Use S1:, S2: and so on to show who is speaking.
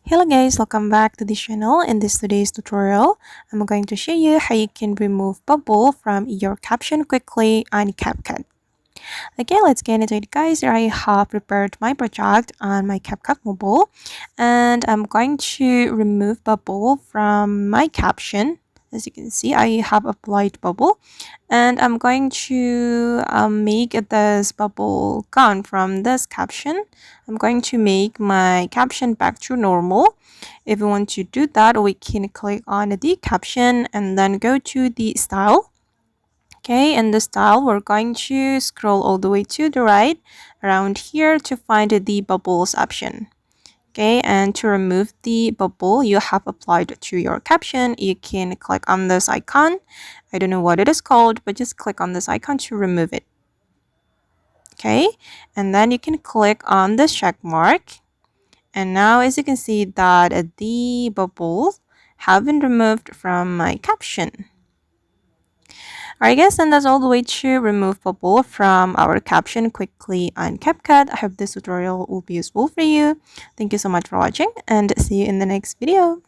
S1: Hello guys, welcome back to this channel. In today's tutorial, I'm going to show you how you can remove bubble from your caption quickly on Capcut. Okay, let's get into it guys. Here I have prepared my project on my Capcut mobile and I'm going to remove bubble from my caption. As you can see, I have applied bubble and I'm going to make this bubble gone from this caption. I'm going to make my caption back to normal. If we want to do that, we can click on the caption and then go to the style. Okay, in the style, we're going to scroll all the way to the right around here to find the bubbles option. Okay, and to remove the bubble you have applied to your caption, you can click on this icon. I don't know what it is called, but just click on this icon to remove it. Okay, and then you can click on this check mark. And now as you can see that the bubbles have been removed from my caption. Alright guys, and that's all the way to remove bubble from our caption quickly on CapCut. I hope this tutorial will be useful for you. Thank you so much for watching and see you in the next video.